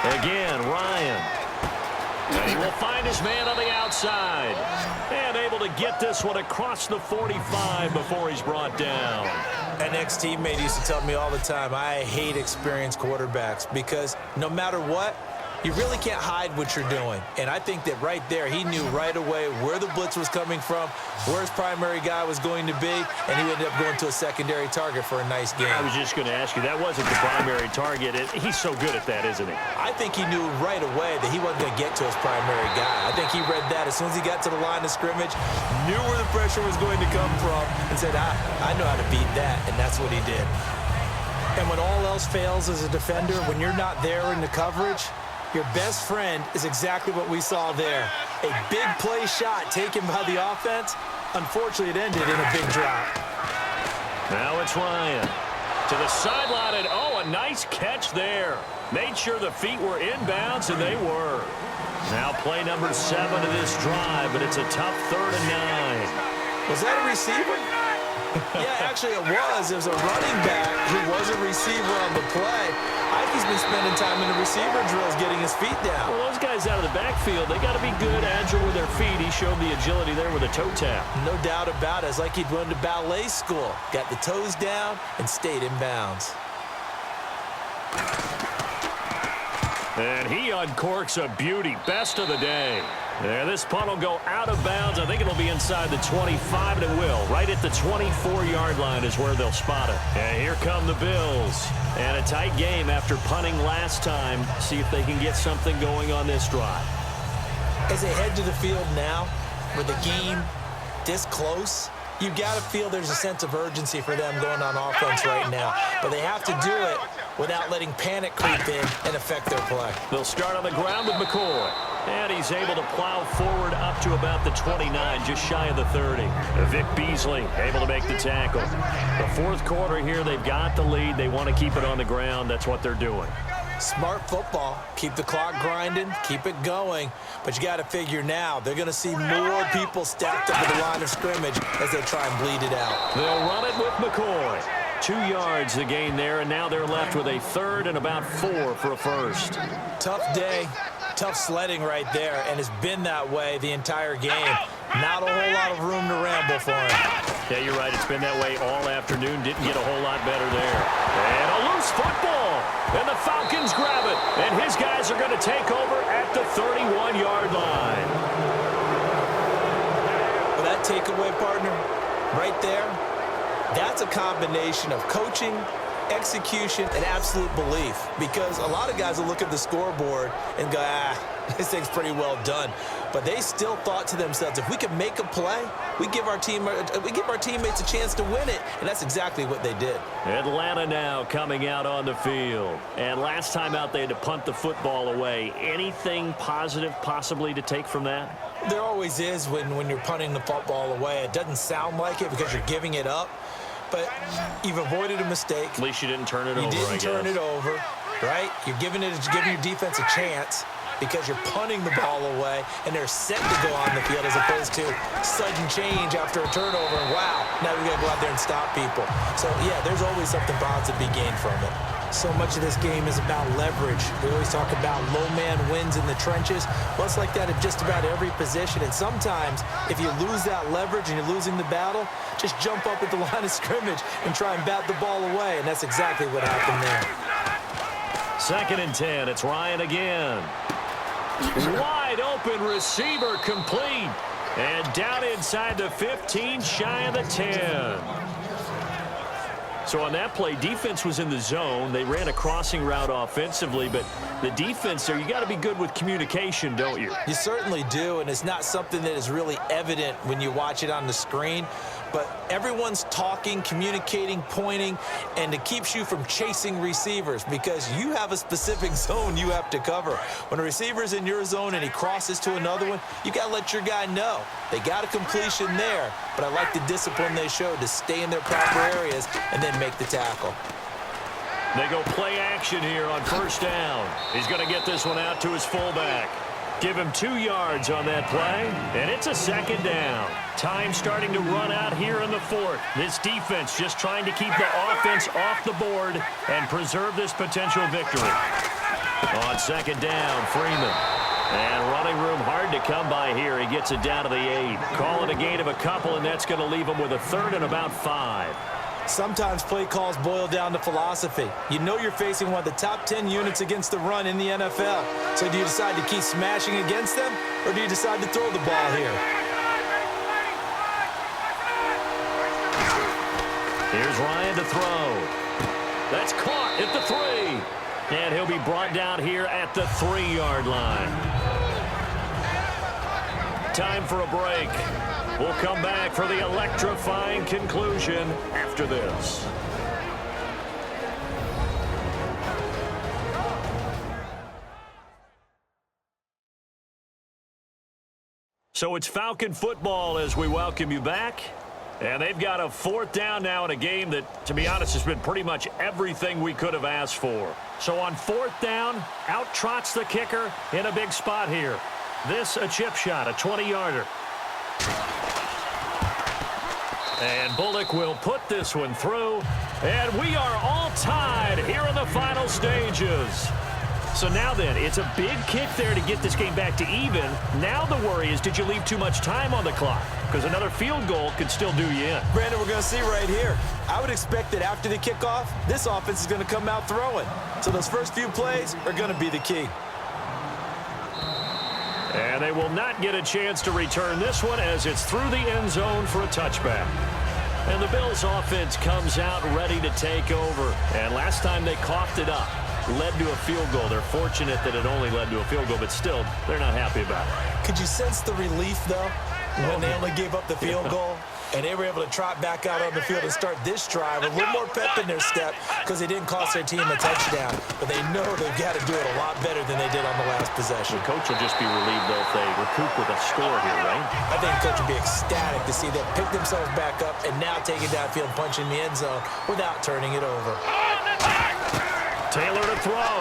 Again, Ryan. And he will find his man on the outside. And able to get this one across the 45 before he's brought down. An ex-teammate used to tell me all the time, I hate experienced quarterbacks because no matter what, you really can't hide what you're doing. And I think that right there, he knew right away where the blitz was coming from, where his primary guy was going to be, and he ended up going to a secondary target for a nice game. I was just going to ask you, that wasn't the primary target. He's so good at that, isn't he? I think he knew right away that he wasn't going to get to his primary guy. I think he read that as soon as he got to the line of scrimmage, knew where the pressure was going to come from, and said, I know how to beat that, and that's what he did. And when all else fails as a defender, when you're not there in the coverage, your best friend is exactly what we saw there. A big play shot taken by the offense. Unfortunately, it ended in a big drop. Now it's Ryan. To the sideline, and a nice catch there. Made sure the feet were inbounds, and they were. Now play number 7 of this drive, but it's a tough 3rd and 9. Was that a receiver? Yeah, actually it was. It was a running back who was a receiver on the play. I think he's been spending time in the receiver drills getting his feet down. Well, those guys out of the backfield, they got to be good, agile with their feet. He showed the agility there with a toe tap. No doubt about it. It's like he'd run to ballet school. Got the toes down and stayed in bounds. And he uncorks a beauty. Best of the day. There, this punt will go out of bounds. I think it'll be inside the 25, and it will. Right at the 24-yard line is where they'll spot it. And here come the Bills. And a tight game after punting last time. See if they can get something going on this drive. As they head to the field now, with the game this close, you've got to feel there's a sense of urgency for them going on offense right now. But they have to do it without letting panic creep in and affect their play. They'll start on the ground with McCoy. And he's able to plow forward up to about the 29, just shy of the 30. Vic Beasley able to make the tackle. The fourth quarter here, they've got the lead. They want to keep it on the ground. That's what they're doing. Smart football. Keep the clock grinding. Keep it going. But you got to figure now, they're going to see more people stacked up at the line of scrimmage as they try and bleed it out. They'll run it with McCoy. 2 yards the gain there, and now they're left with a 3rd and about 4 for a first. Tough day. Tough sledding right there, and it's been that way the entire game. Not a whole lot of room to ramble for him. Yeah, you're right. It's been that way all afternoon. Didn't get a whole lot better there. And a loose football. And the Falcons grab it. And his guys are going to take over at the 31-yard line. Well, that takeaway, partner, right there, that's a combination of coaching, execution, and absolute belief, because a lot of guys will look at the scoreboard and go, this thing's pretty well done. But they still thought to themselves, if we can make a play, we give our teammates a chance to win it, and that's exactly what they did. Atlanta now coming out on the field. And last time out, they had to punt the football away. Anything positive possibly to take from that? There always is when you're punting the football away. It doesn't sound like it because you're giving it up. But you've avoided a mistake. At least you didn't turn it over, You didn't turn it over, right? You're giving your defense a chance because you're punting the ball away, and they're set to go on the field as opposed to sudden change after a turnover, and wow, now we got to go out there and stop people. So, yeah, there's always something positive to be gained from it. So much of this game is about leverage. We always talk about low man wins in the trenches. Well, it's like that at just about every position. And sometimes, if you lose that leverage and you're losing the battle, just jump up at the line of scrimmage and try and bat the ball away. And that's exactly what happened there. 2nd and 10. It's Ryan again. Wide open receiver complete. And down inside the 15, shy of the 10. So on that play, defense was in the zone. They ran a crossing route offensively, but the defense there, you got to be good with communication, don't you? You certainly do, and it's not something that is really evident when you watch it on the screen. But everyone's talking, communicating, pointing, and it keeps you from chasing receivers because you have a specific zone you have to cover. When a receiver's in your zone and he crosses to another one, you got to let your guy know. They got a completion there, but I like the discipline they showed to stay in their proper areas and then make the tackle. They go play action here on 1st down. He's going to get this one out to his fullback. Give him 2 yards on that play, and it's a 2nd down. Time starting to run out here in the 4th. This defense just trying to keep the offense off the board and preserve this potential victory. On second down, Freeman. And running room hard to come by here. He gets it down to the 8. Call it a gain of a couple, and that's going to leave him with a third and about 5. Sometimes play calls boil down to philosophy. You know you're facing one of the top 10 units against the run in the NFL. So do you decide to keep smashing against them, or do you decide to throw the ball here? Here's Ryan to throw. That's caught at the 3. And he'll be brought down here at the 3-yard line. Time for a break. We'll come back for the electrifying conclusion after this. So it's Falcon football as we welcome you back. And they've got a 4th down now in a game that, to be honest, has been pretty much everything we could have asked for. So on 4th down, out trots the kicker in a big spot here. This a chip shot, a 20-yarder. And Bullock will put this one through. And we are all tied here in the final stages. So now then, it's a big kick there to get this game back to even. Now the worry is, did you leave too much time on the clock? Because another field goal could still do you in. Brandon, we're going to see right here. I would expect that after the kickoff, this offense is going to come out throwing. So those first few plays are going to be the key. And they will not get a chance to return this one as it's through the end zone for a touchback. And the Bills offense comes out ready to take over. And last time they coughed it up, led to a field goal. They're fortunate that it only led to a field goal, but still, they're not happy about it. Could you sense the relief, though, when they only gave up the field goal? And they were able to trot back out on the field and start this drive with a little more pep in their step because they didn't cost their team a touchdown. But they know they've got to do it a lot better than they did on the last possession. The coach will just be relieved, though, if they recoup with a score here, right? I think the coach will be ecstatic to see them pick themselves back up and now take it downfield and punch in the end zone without turning it over. Taylor to throw.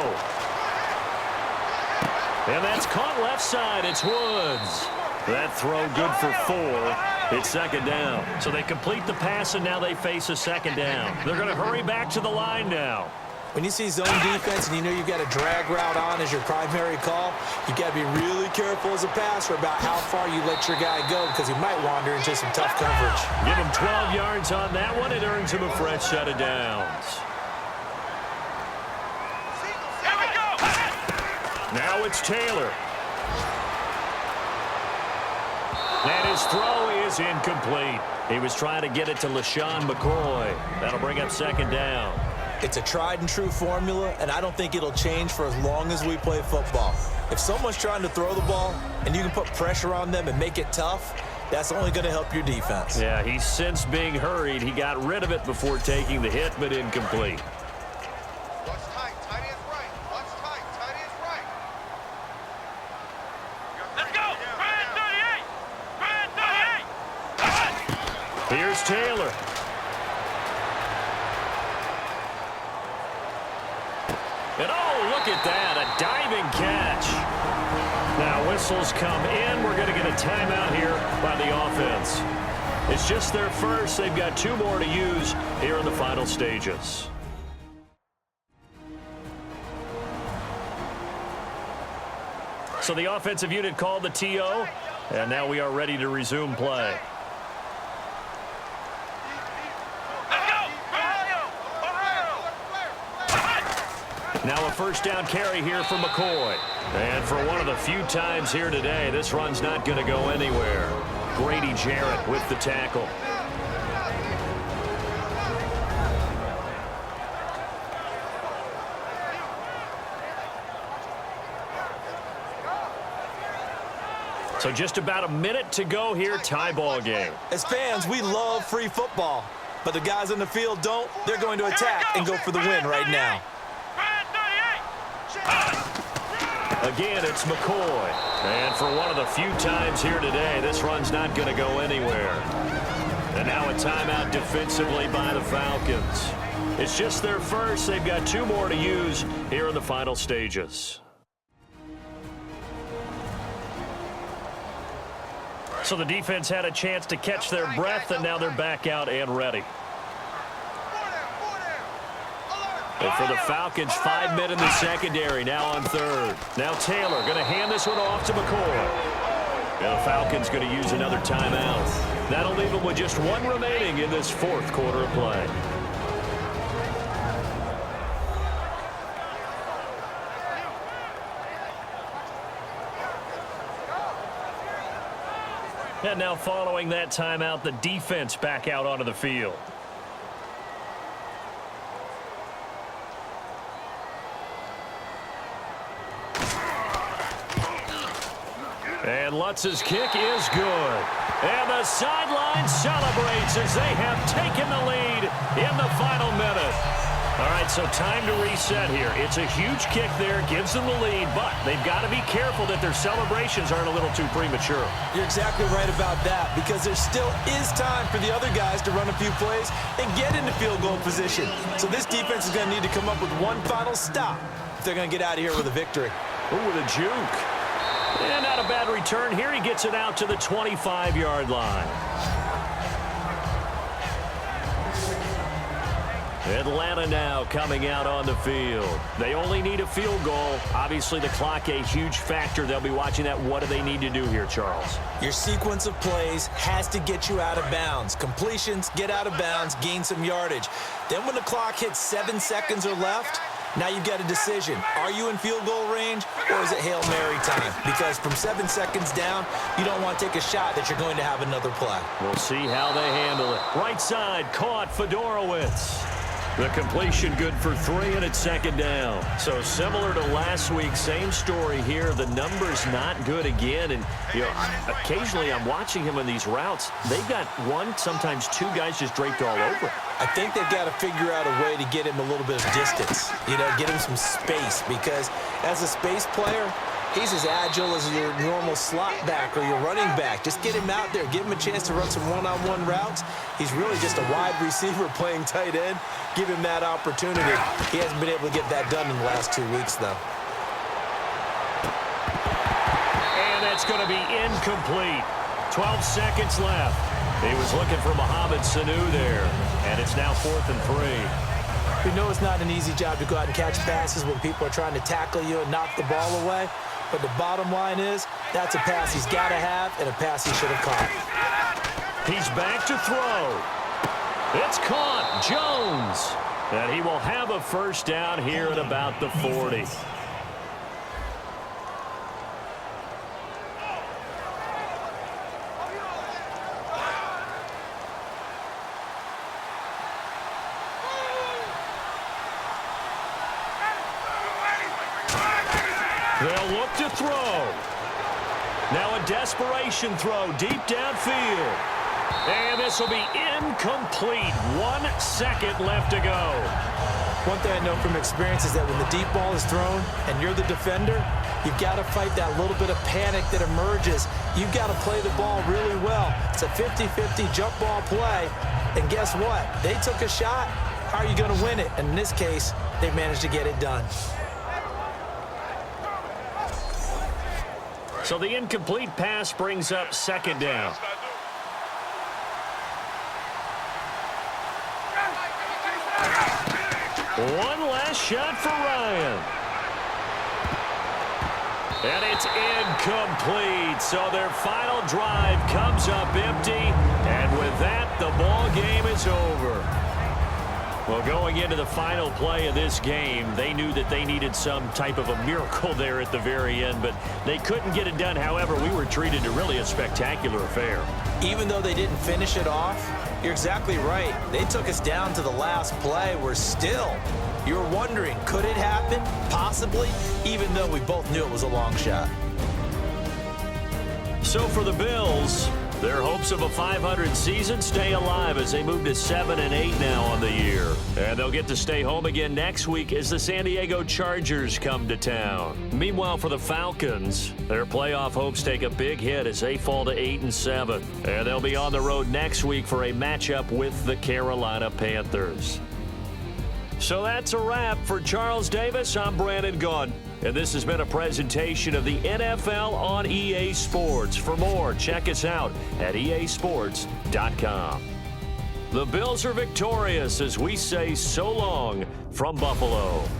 And that's caught left side. It's Woods. That throw good for 4. It's second down. So they complete the pass, and now they face a second down. They're going to hurry back to the line now. When you see zone defense and you know you've got a drag route on as your primary call, you've got to be really careful as a passer about how far you let your guy go because he might wander into some tough coverage. Give him 12 yards on that one. It earns him a fresh set of downs. Now it's Taylor. And his throw is incomplete. He was trying to get it to LaShawn McCoy. That'll bring up second down. It's a tried and true formula, and I don't think it'll change for as long as we play football. If someone's trying to throw the ball and you can put pressure on them and make it tough, that's only going to help your defense. Yeah, he's since being hurried. He got rid of it before taking the hit, but incomplete. Here's Taylor. And oh, look at that, a diving catch. Now whistles come in. We're going to get a timeout here by the offense. It's just their first. They've got 2 more to use here in the final stages. So the offensive unit called the TO, and now we are ready to resume play. Now a first down carry here for McCoy. And for one of the few times here today, this run's not going to go anywhere. Grady Jarrett with the tackle. So just about a minute to go here, tie ball game. As fans, we love free football. But the guys on the field don't. They're going to attack and go for the win right now. Again, it's McCoy. And for one of the few times here today, this run's not going to go anywhere. And now a timeout defensively by the Falcons. It's just their first. They've got 2 more to use here in the final stages. So the defense had a chance to catch their breath, and now they're back out and ready. And for the Falcons, 5 men in the secondary, now on third. Now Taylor going to hand this one off to McCoy. And the Falcons going to use another timeout. That'll leave them with just one remaining in this fourth quarter of play. And now following that timeout, the defense back out onto the field. And Lutz's kick is good. And the sideline celebrates as they have taken the lead in the final minute. All right, so time to reset here. It's a huge kick there, gives them the lead, but they've got to be careful that their celebrations aren't a little too premature. You're exactly right about that, because there still is time for the other guys to run a few plays and get into field goal position. So this defense is going to need to come up with one final stop if they're going to get out of here with a victory. Ooh, with a juke. And not a bad return here. He gets it out to the 25-yard line. Atlanta now coming out on the field. They only need a field goal. Obviously, the clock a huge factor. They'll be watching that. What do they need to do here, Charles? Your sequence of plays has to get you out of bounds. Completions, get out of bounds, gain some yardage. Then when the clock hits 7 seconds or left, now you've got a decision. Are you in field goal range, or is it Hail Mary time? Because from 7 seconds down, you don't want to take a shot that you're going to have another play. We'll see how they handle it. Right side, caught Fedorowicz. The completion good for 3, and it's second down. So similar to last week, same story here. The numbers not good again. And, you know, occasionally I'm watching him on these routes. They've got one, sometimes two guys just draped all over. I think they've got to figure out a way to get him a little bit of distance. You know, get him some space. Because as a space player, he's as agile as your normal slot back or your running back. Just get him out there. Give him a chance to run some one-on-one routes. He's really just a wide receiver playing tight end. Give him that opportunity. He hasn't been able to get that done in the last 2 weeks, though. And that's going to be incomplete. 12 seconds left. He was looking for Mohamed Sanu there. And it's now 4th and 3. We know it's not an easy job to go out and catch passes when people are trying to tackle you and knock the ball away. But the bottom line is, that's a pass he's got to have and a pass he should have caught. He's back to throw. It's caught. Jones. And he will have a first down here at about the 40. They'll look to throw. Now a desperation throw deep downfield. And this will be incomplete. 1 second left to go. One thing I know from experience is that when the deep ball is thrown and you're the defender, you've got to fight that little bit of panic that emerges. You've got to play the ball really well. It's a 50-50 jump ball play. And guess what? They took a shot. How are you going to win it? And in this case, they managed to get it done. So the incomplete pass brings up second down. One last shot for Ryan. And it's incomplete. So their final drive comes up empty. And with that, the ball game is over. Well, going into the final play of this game, they knew that they needed some type of a miracle there at the very end, but they couldn't get it done. However, we were treated to really a spectacular affair. Even though they didn't finish it off, you're exactly right. They took us down to the last play. We're still, you're wondering, could it happen? Possibly, even though we both knew it was a long shot. So for the Bills, their hopes of a 500 season stay alive as they move to 7-8 now on the year. And they'll get to stay home again next week as the San Diego Chargers come to town. Meanwhile, for the Falcons, their playoff hopes take a big hit as they fall to 8-7. And they'll be on the road next week for a matchup with the Carolina Panthers. So that's a wrap. For Charles Davis, I'm Brandon Gaudin. And this has been a presentation of the NFL on EA Sports. For more, check us out at easports.com. The Bills are victorious as we say so long from Buffalo.